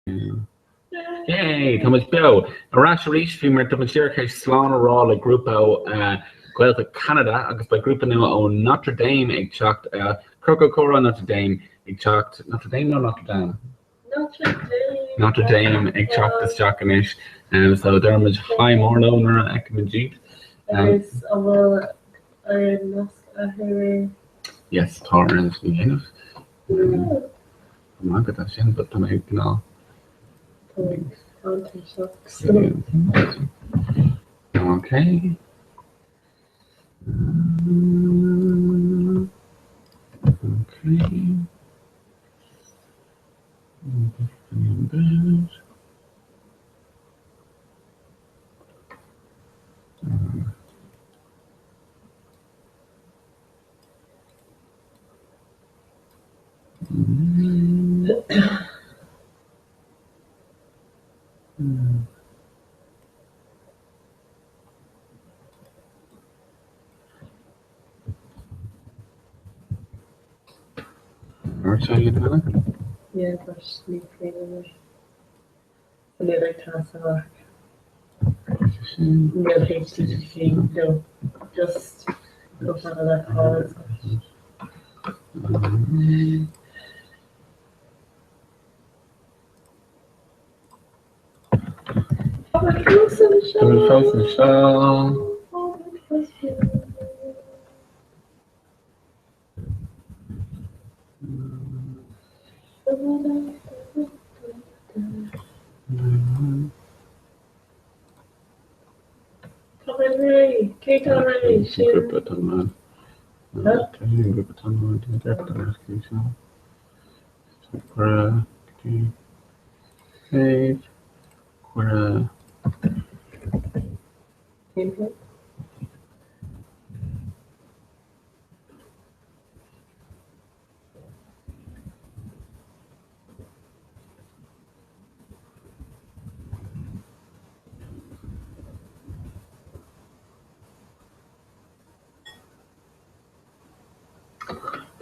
Yay, Thomas BEO. Arás Rish fi mar do Ciorcal slán rá le grúpa Gaelach Canada agus ba grúpa nua ó Notre Dame ag teacht Comhrá Notre Dame ag teacht Notre Dame no Notre Dame. Notre Dame ag teacht is teachanis. So dermid fly mór nónar ag Madrid. Yes, Torrens ni henuf. Ma got sin but tam ag ná. Okay. Yeah, but sleep really. And the other task are real HTTP, no, just go for that call.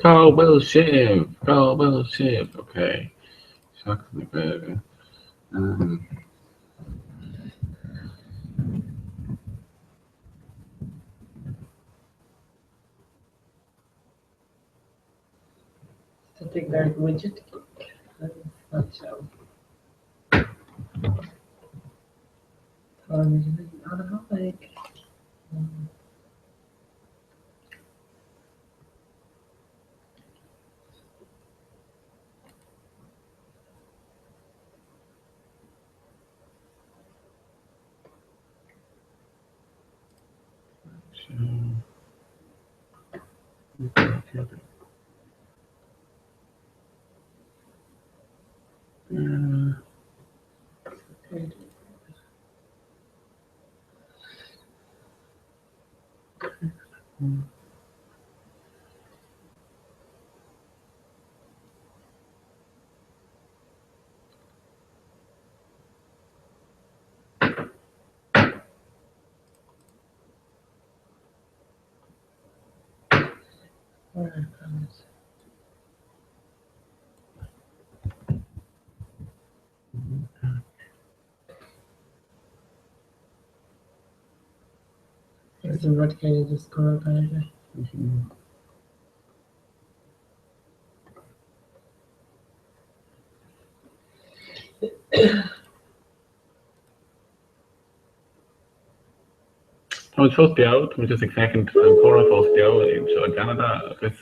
Cowbell Shiv. Okay. Shock the baby. Something very widget. Not show. I don't know, like. It's a what kind of just go about it. I was supposed to be out, I'm just second Comhrá supposed to be out in Canada, I guess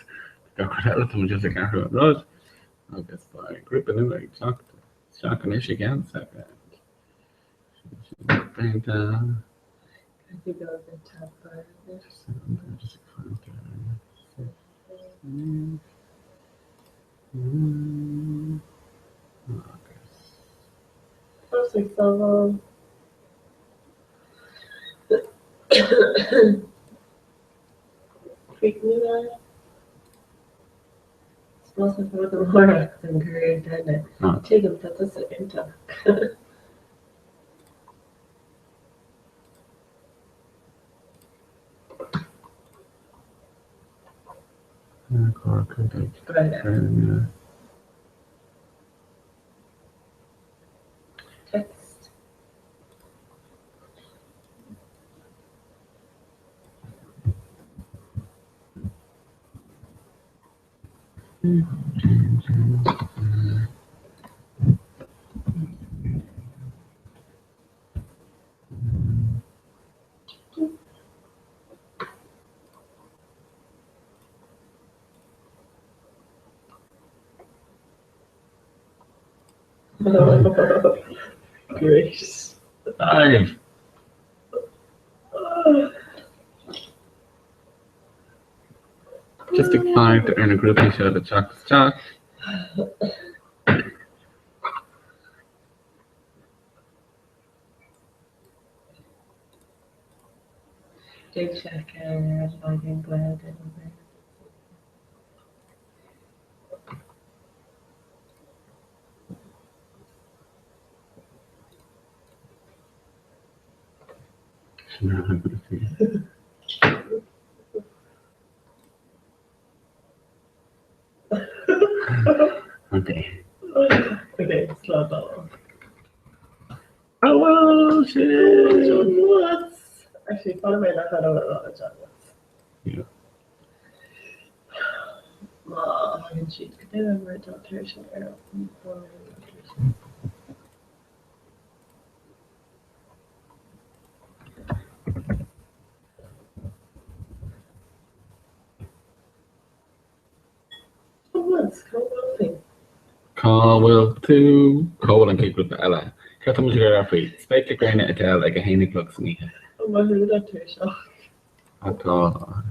got credit, I'm just a road. I guess by group anyway, shock an issue again, second. And I think I was in top part of this. Perfect, so freak me out. It's mostly for the more than career, didn't it? Take them to the second talk. Great. 5. Just a 5 to earn a groupie shot at Chalk. Big check area, I'm glad. Okay. Okay, slow down. Oh well, shit. John Watts. Actually, part of my life, I don't know a lot of John Watts. Yeah. I can cheat. Could they ever write down tertiary error? Caldwell 2. Caldwell and Kate Ella. Cata Mujer Free. Spike Grain at Tel like a Haney Clocks Nika. Oh, my God, tertiary. I thought.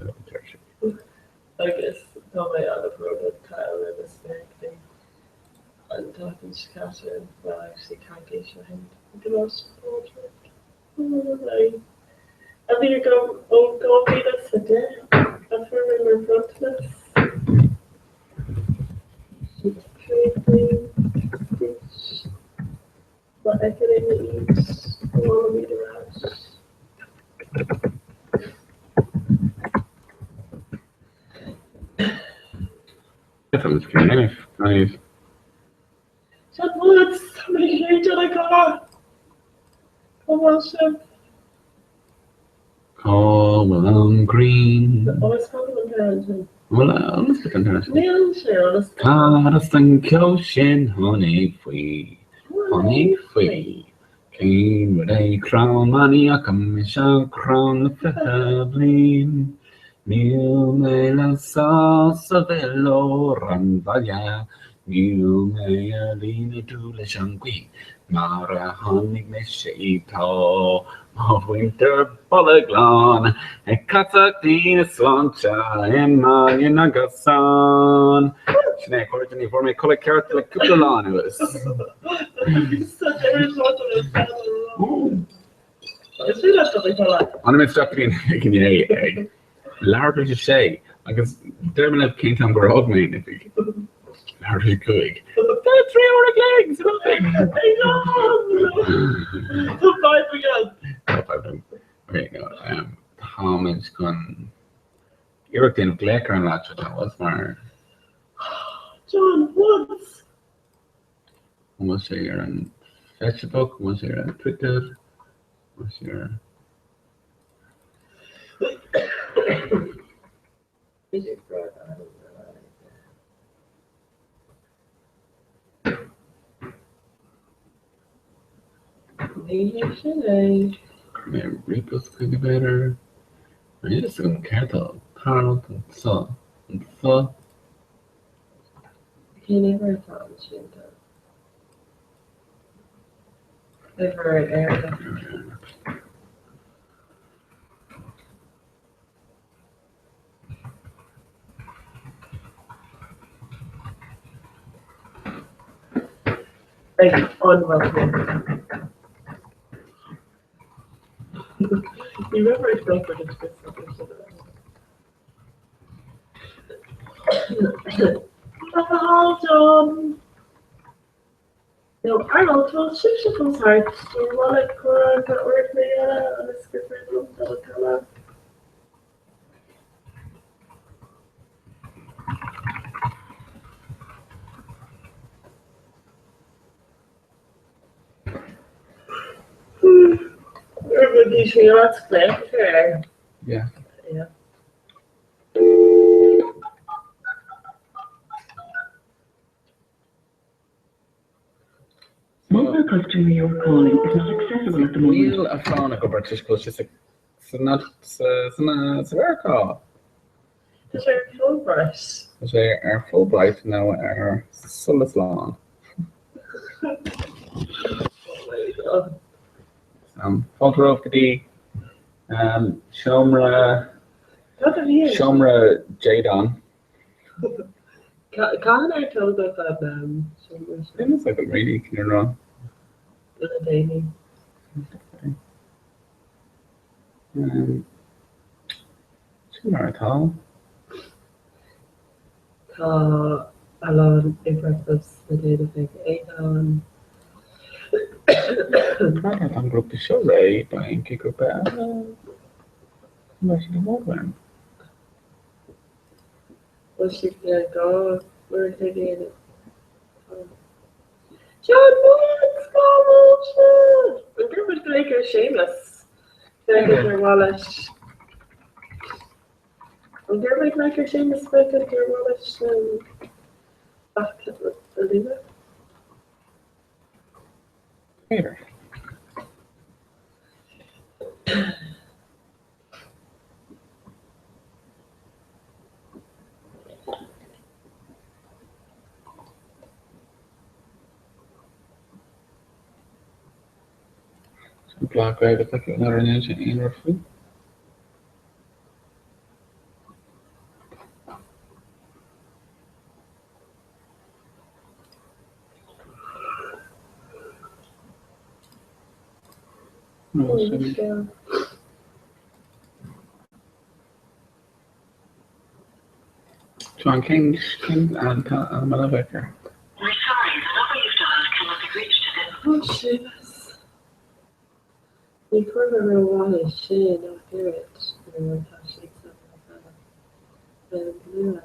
I guess, tell my other product, Kyle, and this thing. And talking to Catherine, well, I actually can't get your hand. The last project. I think you go meet us a day. That's where we were in front of us. But I could even eat a lot of meat around. That was kind of nice. John Woods, how many years did I got? Come on, Chef. Caldwell Green. Oh, it's called an intelligent. Well, let's get international. Neil, sure, let's go. Carson Koshin, honey free. Honey free. Came with a crown, money, a commission crown, the fablin. New mail sauce of Velo, Ranvaya. New mail lean to the Shangui. Mara honey, Meshito. Of winter polyglon, a Katakina Slancha, Emma Yanagasan. Snake originally for me, color character like Kupulan was. Such a result of it. I see that's what they call it. I'm going to stop being egg. Larger to say, I guess Dermot have King Tom Grog main if he. Larger Coig. That's 3 legs. I know. Five again. Okay, no, Thomas Gunn. Eric den Glecker and lots of that was my. John Woods. Was here on Facebook, was here on Twitter, was here. Rico's kind of better. I just don't care though. Carl and so. He never thought she had done. Never aired. Like unwelcome. You remember his girlfriend is good for Oh, John. No, Arnold told Ship's heart. Do you want to go that word for you on a skipper? Don't tell her. Everybody should let's play. Yeah. Yeah. Mobile customer you're calling is not accessible at the moment. Neil a phone go British close just like Ciorcal. Is there a full price? They are Fulbright now are Sullus long. Oh my god. Photo of the Shomra What are you? Shomra Jadon. Can I tell about that It looks like a really you know. in a daily? Shomra at all. Alon a breakfast the day of big 8 on. I'm group the show Ray by Kiko Bell. Imagine the one. Was she gonna go? We're taking it. John Morris, come on, shit! I'm like you're shameless. Can I get your wallet? I'm gonna like you're shameless. Can I get your wallet? Back to the lever. Later. Black guy looks like another ninja in our food. John King and Malabaker. We're sorry, the number you've dialed cannot be reached today. Oh shit. We put a real wallet shit, don't hear it. And we're touching something like that. And yeah.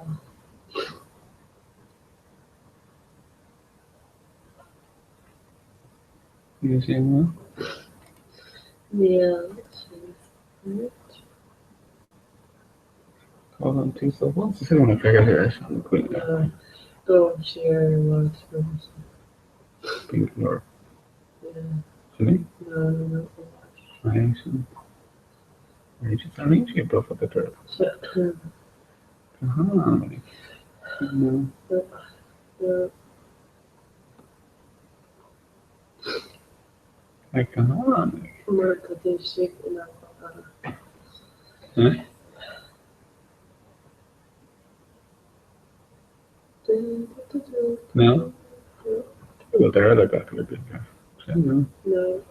You see one? Yeah. Call them two so once. I want to figure it out on the queen. Go share your wallet. Pink or Yeah. Sunny? No. I see. I just arrange your buff at the turtle. No. Like, come on. Marca tem shape in that. Huh? No? Well, there are back a little bit. No. No.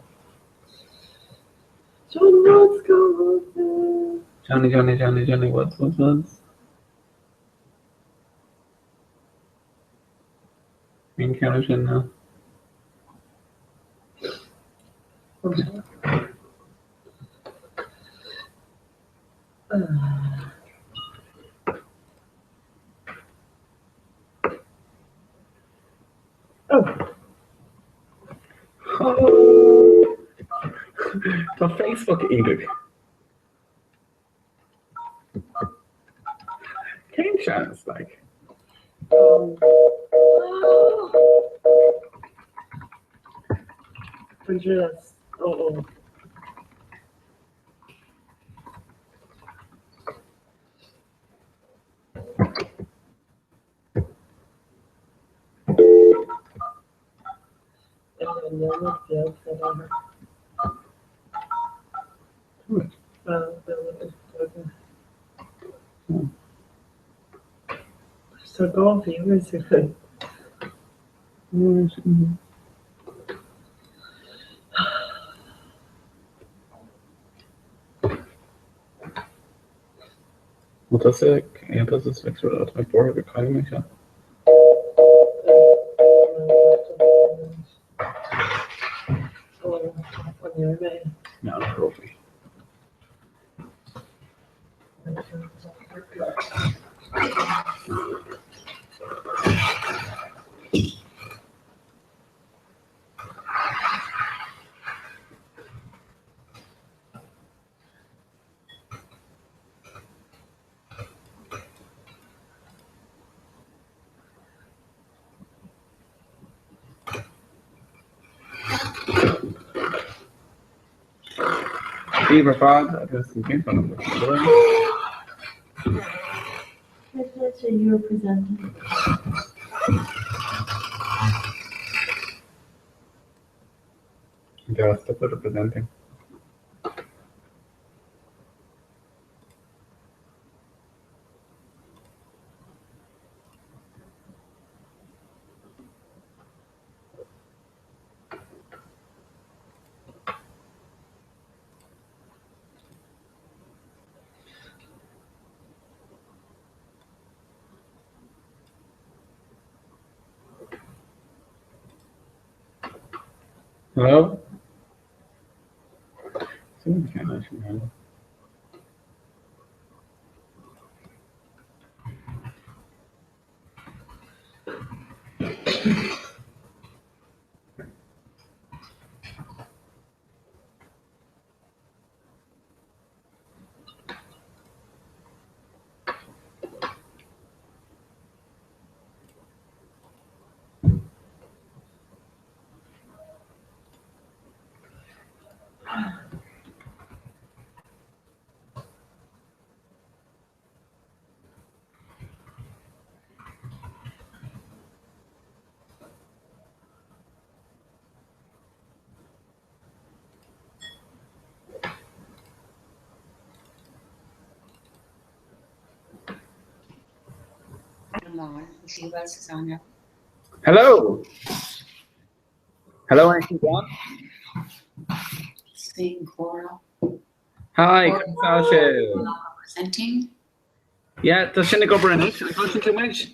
John, what's going on? Johnny, what's? Main character now. Oh. The Facebook either. Game chance, like. Andreas. Oh. So go basically. What does it? Yeah, does this fix it out? My board with calling me shot. On your way. No, trophy. Eva Fod, I guess you came from. Which list are you representing? Yeah, stop representing. Hello? Someone can't actually hear me. See who else is on there. Hello? Hello, anything on? Seeing Comhrá. Hi, Comhrá Sasha. presenting. Yeah, does she go in it? I got you too much.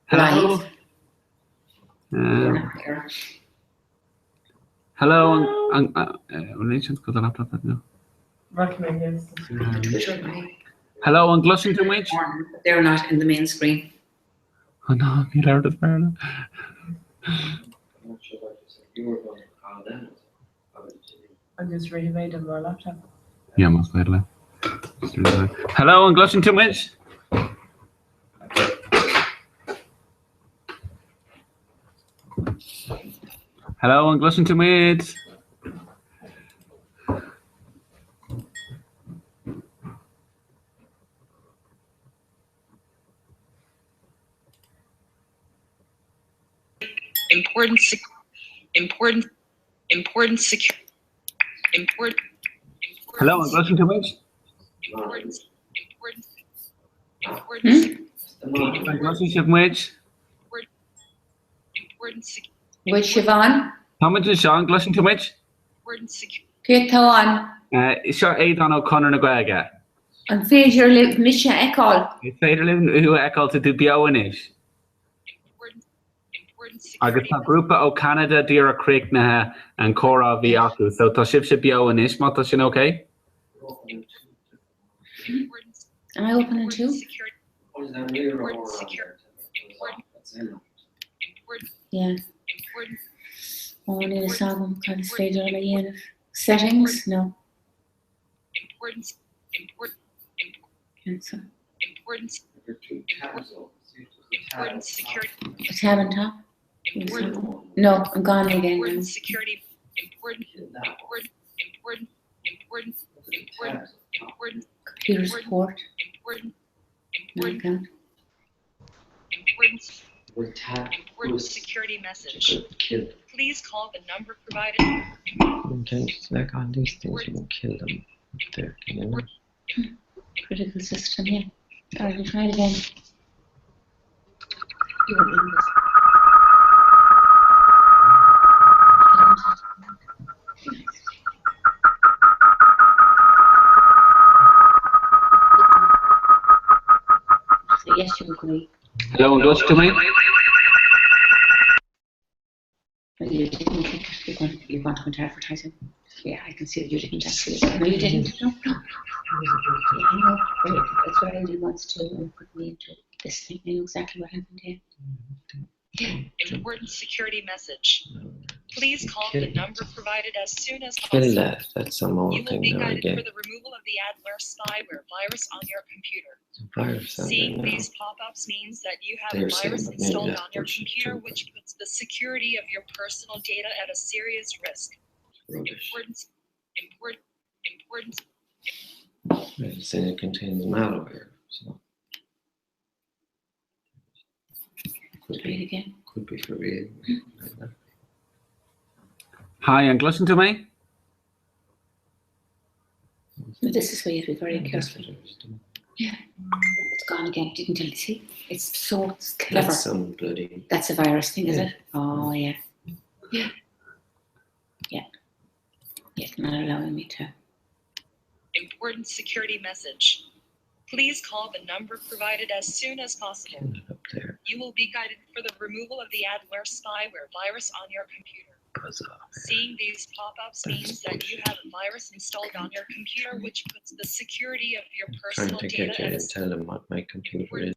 Hello? Hello, Nation, because the laptop now. Recommend Hello, and Glushing too much? They're not in the main screen. Oh no, you learned it, fair enough. I'm not sure what you said. You were going to call them. I just remade on my laptop. Yeah, most likely. Hello, and Glushing too much? Hello, and Glushing too much? Important Hello, and Glushing too much? And Glushing too much? Which Siobhan? How much is Sean Glushing too much? Get on. Sure, Aidan O'Connor na Gaelach. And Fraser live Misha Ecol. It's Aidan living who echoed to do BEO in it. Agus tá grúpa ó Canada Dira Creek na and Comhrá bhí acu, so tá sib BEO in it, má tá sin okay? Am I opening too? Yeah. Oh, I need a song. Kind of straight on again. Settings? No. Cancel. A tab on top? No, I'm gone again. Computer support. No account. Important security message. Please call the number provided. Okay, like on these things, you can kill them there, can you know? Critical system, yeah. Alright, we'll try it again. So yes, you agree. Hello, and Glushing to me? But you didn't. You want to go into advertising? Yeah, I can see that you didn't actually. No, you didn't. No. Yeah, I know. Great. That's what I did once too. And put me into this thing. I know exactly what happened here. Important security message. Please call the number provided as soon as Kill possible. that, that's some You old will thing be now guided again. for the removal of the adware spyware virus on your computer. Virus on Seeing there now. these pop-ups means that you have They're a saying virus that maybe installed that's on your what you computer, do. which puts the security of your personal data at a serious risk. Rubbish. Important. It's saying it contains malware, so could Try it be, again. could be for real. Like that. Hi, and listen to me. But this is where you have to be very Yeah, that's careful. what I was doing. Yeah. It's gone again. Didn't tell you. See? It's so clever. That's some bloody. That's a virus thing, is Yeah. it? Oh, yeah. Yeah. Yeah. It's not allowing me to. Important security message. Please call the number provided as soon as possible. Kill it up there. You will be guided for the removal of the adware spyware virus on your computer. Buzz off. Seeing these pop-ups means that you have a virus installed on your computer, which puts the security of your Trying personal to data get you at to a tell them what my computer is.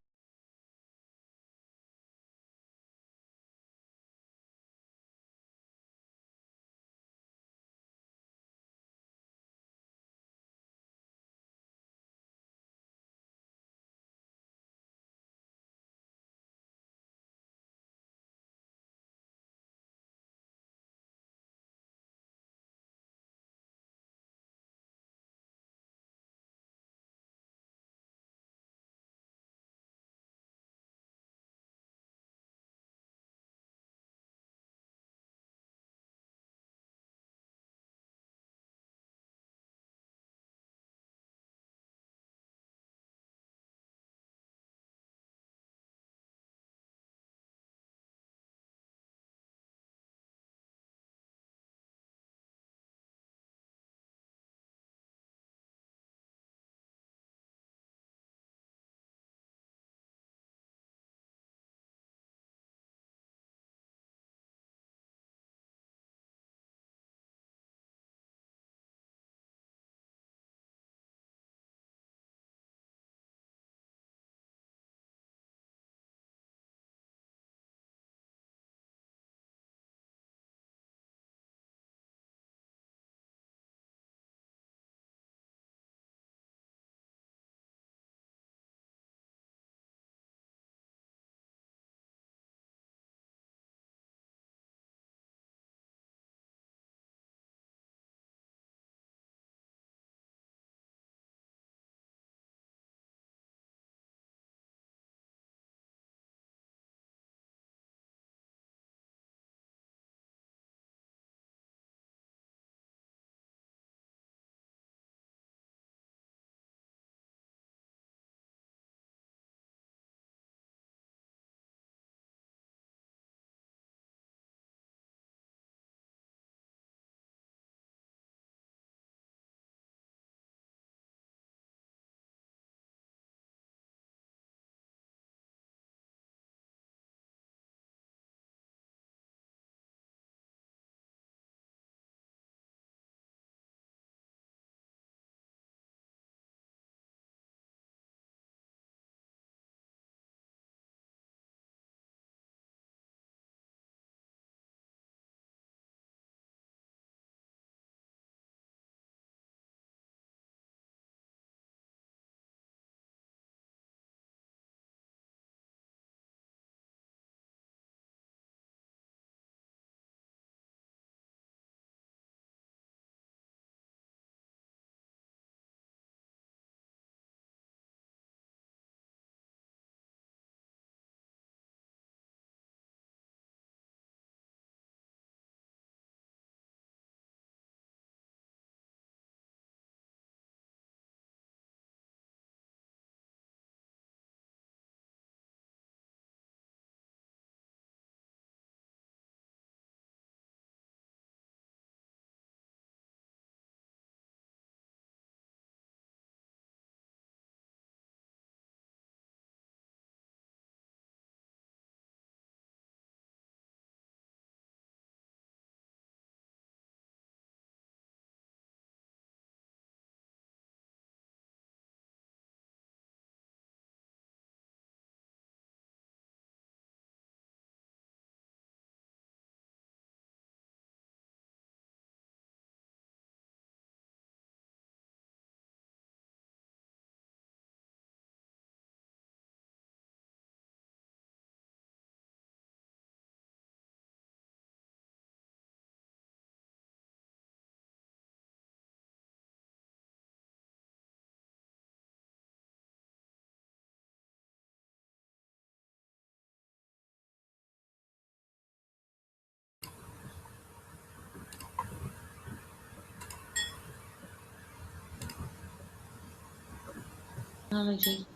Technology.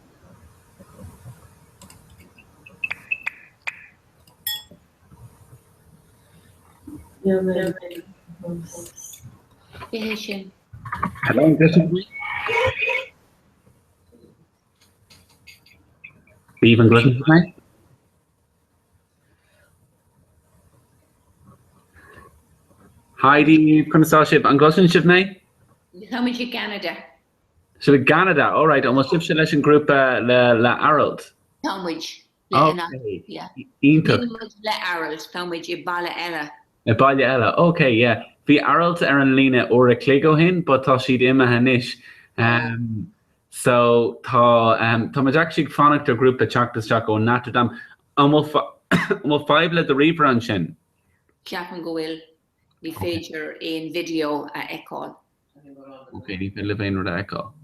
Yeah, maybe. Behation. Hello, this is Stephen Glutton tonight. Heidi Consorship and Glutton tonight. How much in Canada? So Canada, all right. Almost ship selection group la Arald. How much? Okay. Yeah. Intuk. Le Arald. How much in Bala Ella? Baile Ella. Okay, yeah. The Arald Aaron Lena or a Cligo hin, but Toshid Imma Hanish. So tá Majak Phonic to group the Chak the Chaco Notre Dame. Almost 5 let the reaper on shin. Chapman Goil. We feature in video Ecol. Okay, you can live in with Echo.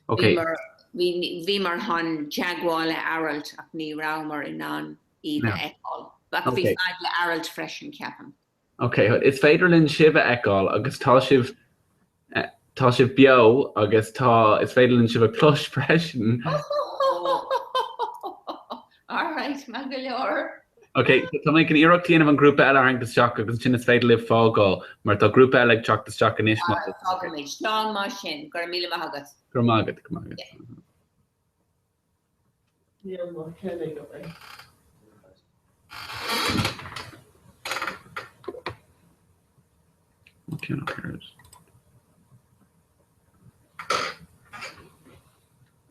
Okay. Vimer Han Jaguar Arald Ni Raumer in non either Ecol. But we find the Arald fresh in Capan. Okay, it's Federlin Shiva Ecol, August Tashiv BEO, August Ta, it's Federlin Shiva Plush Freshen. All right, Magalore. Okay, so make an Iraq Clean of group Ella Hank the Stock, because Chin is Federlin Fogo, Martha group Ella Chock the Stock and Ishmael. Fogamage, Long Machine, Gormila Mahagas. Gramagat. Yeah, more can I go away? Okay, no cares.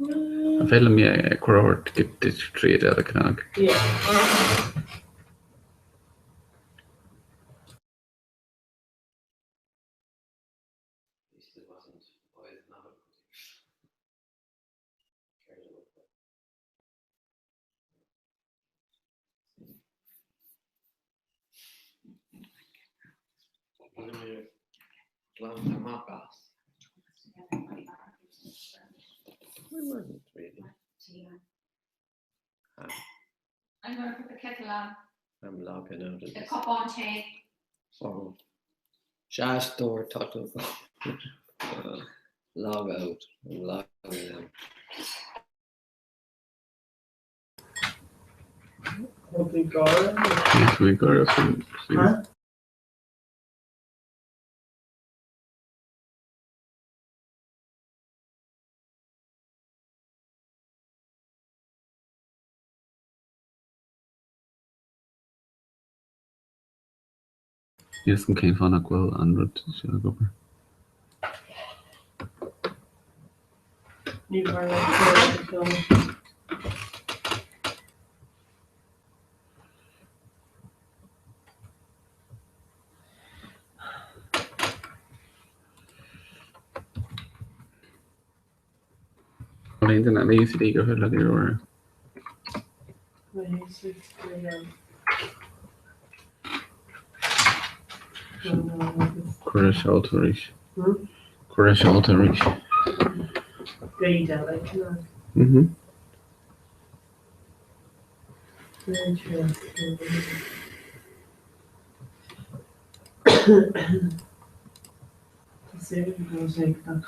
I feel me a crowd to get this trade out of Canag. Yeah. I'm going to put the kettle on. I'm logging out of The this. cup on tea. Oh, just door total. Log out. I'm logging out. Hopefully, Gordon. Yes, we got some. Huh? Yes, can came from Aquil and Rut. You are like to Internet easy to go ahead like your Corish Alterish. Corish Alterish. Gaelach. Very true. See if it goes like that.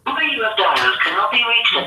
Number you have dialed cannot be reached.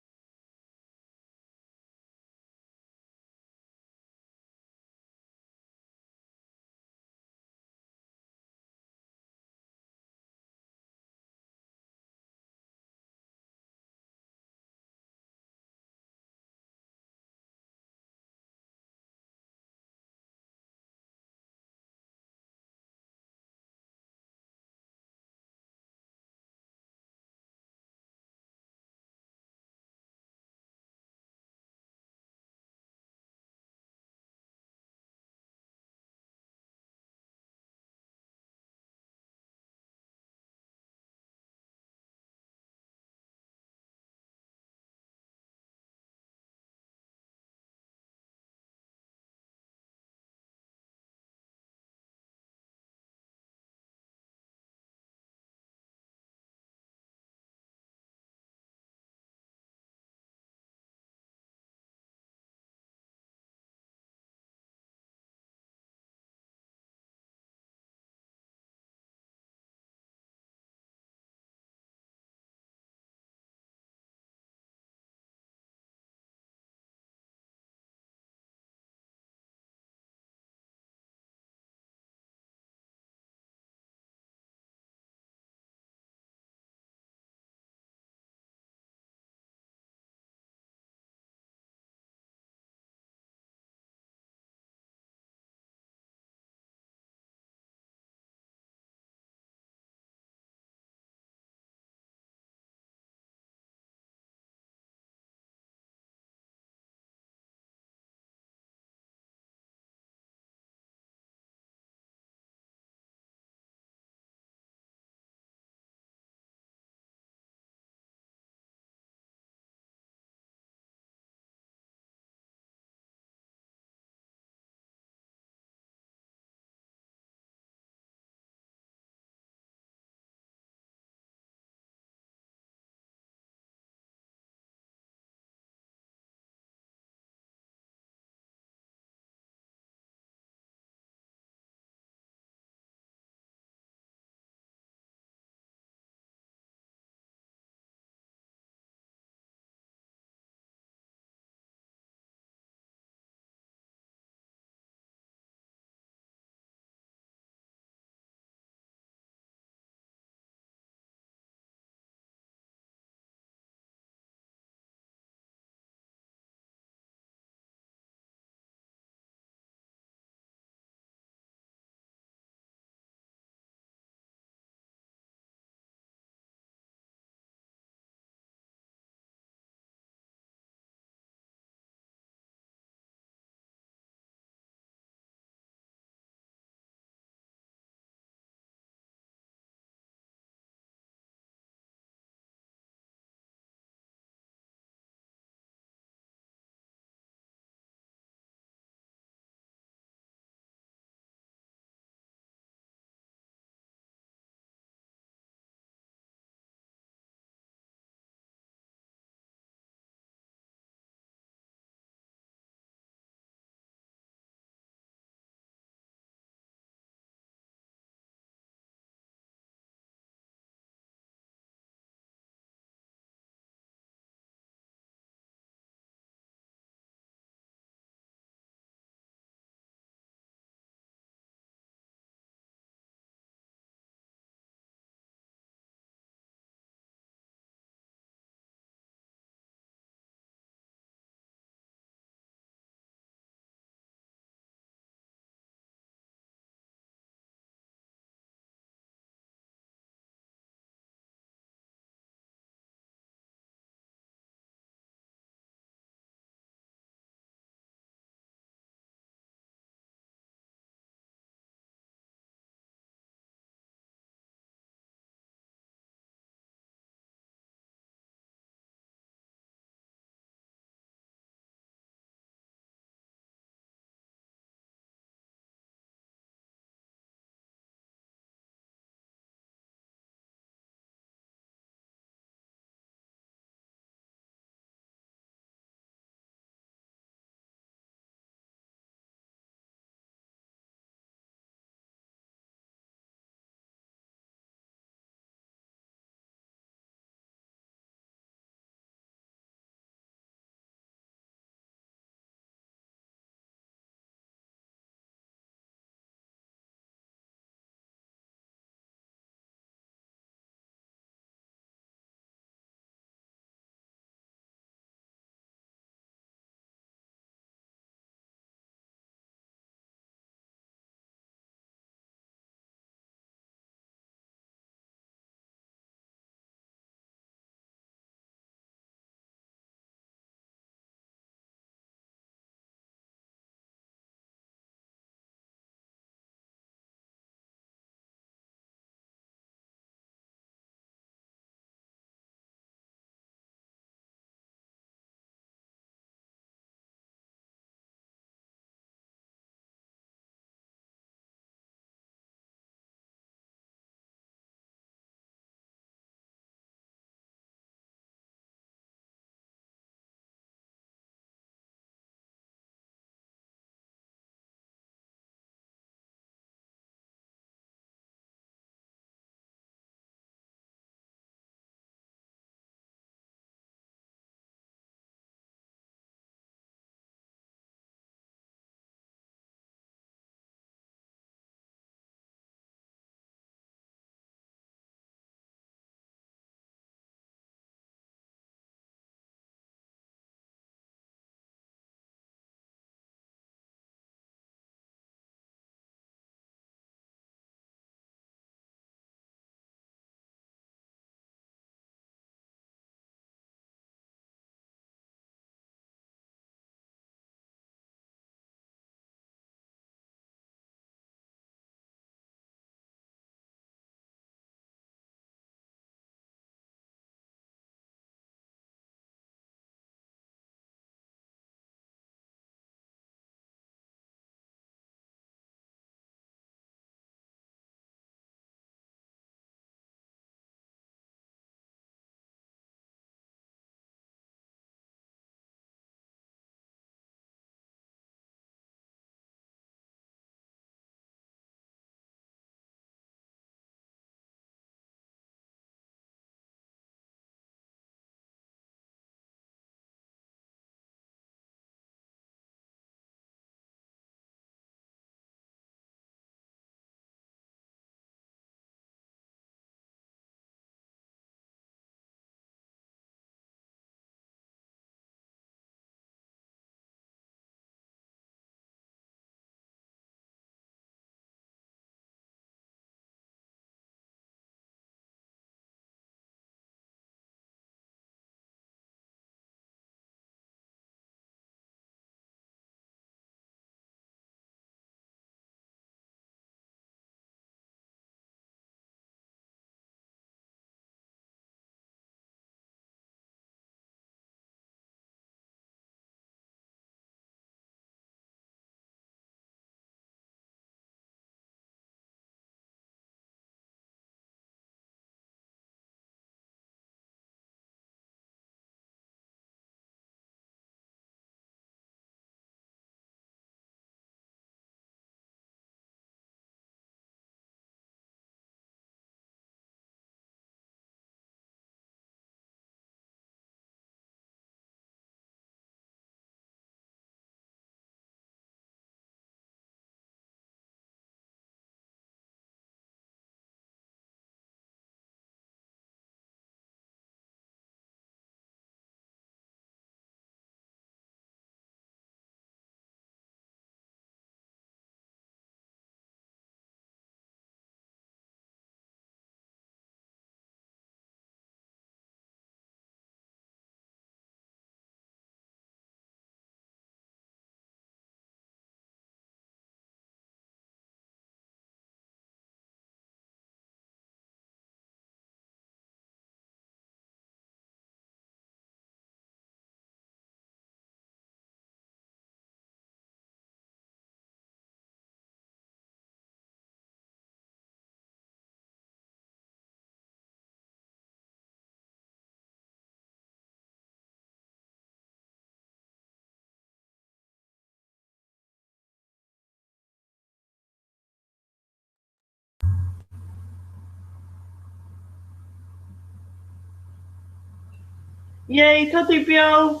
Yay, Tati BEO.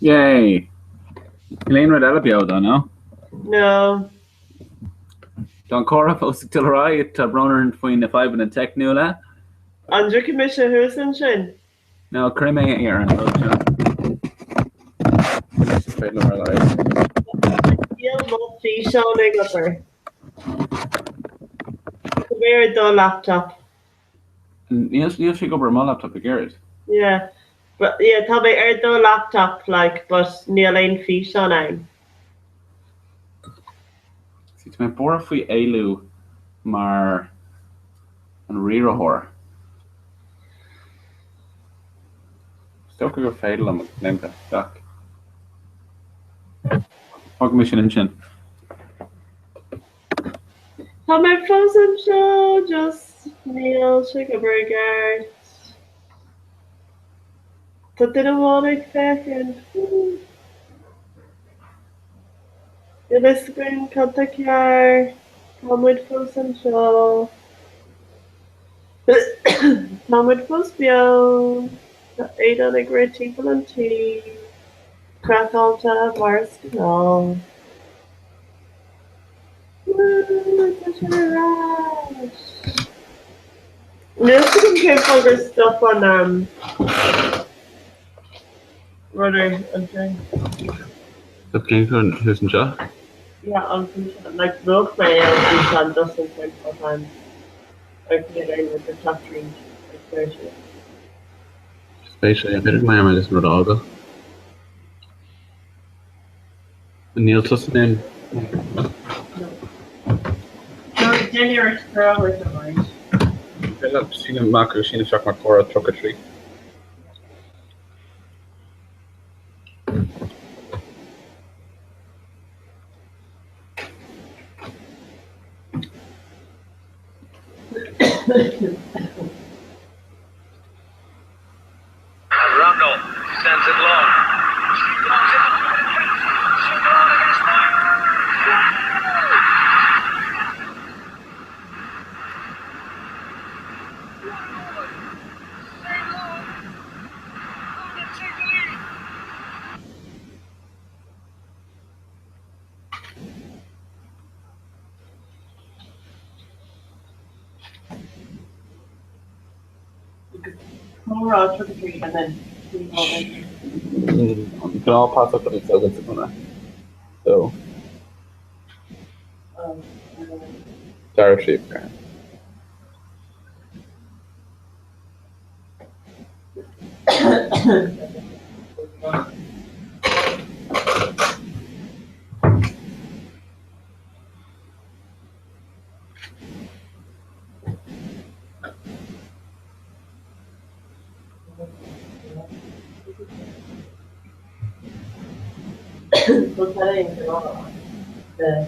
Yay. Elaine read out BEO though, no? No. Don Cora posted till right to Broner and Fine the 5 and tech nula. Under Commission who's in Shin? No, Creme here and Feel multi showing up her. Very dull laptop. You'll take over my laptop again. Yeah. But yeah, tell me dull laptop like but near lane fish on I'm. See to my borfui elu mar an rirahor. Still could go fatal on name that stuck. Fuck mission in chin. Tell my frozen show just meal sugar burger. But didn't want to fucking. The screen contact your come with frozen show. Come with frozen BEO. 8 on a great people and tea. Crack all to Mars no. There's some K-Fogger stuff on Rudder and thing. The King who's in jaw? Yeah, on like milk mail and on doesn't think of I can get with the top range version. Spatially, I better my this Rodalgo. Neil Tussin. No, January girl with the mind. Look, she can mark her, she can shock my core truck a tree. Rundle sends it long. Comhrá took a tree and then we all in. You can all pass up on each other. So, Dara shape. We're telling you all the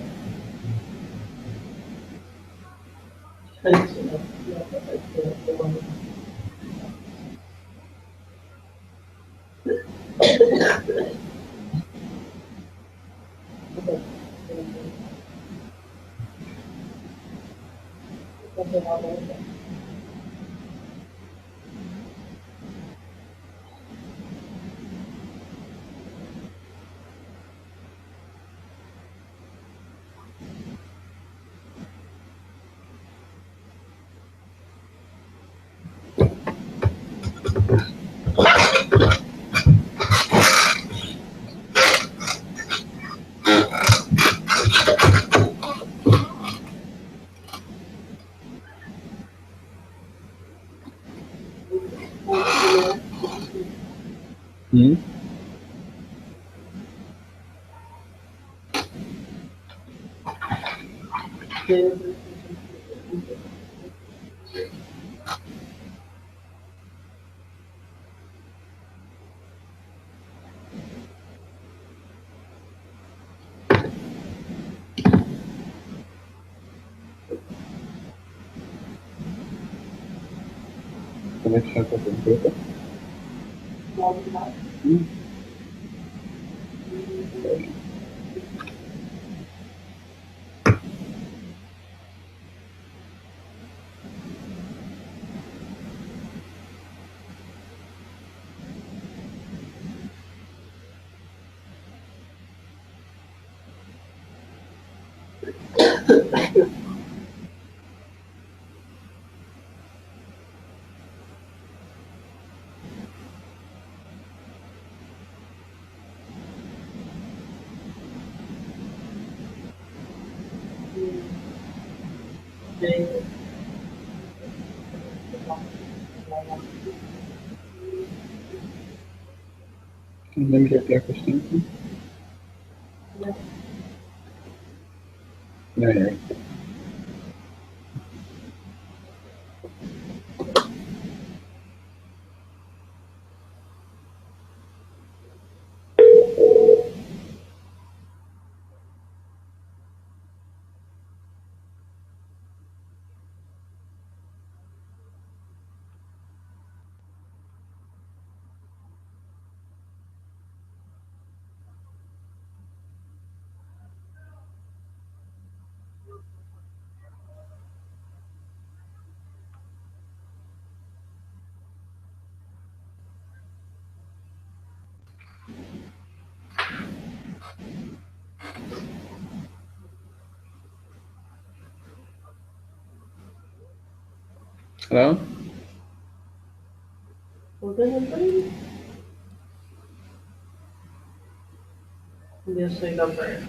Can you get there, Christine? No. No, you're right. Hello? Well, then, yes, I number.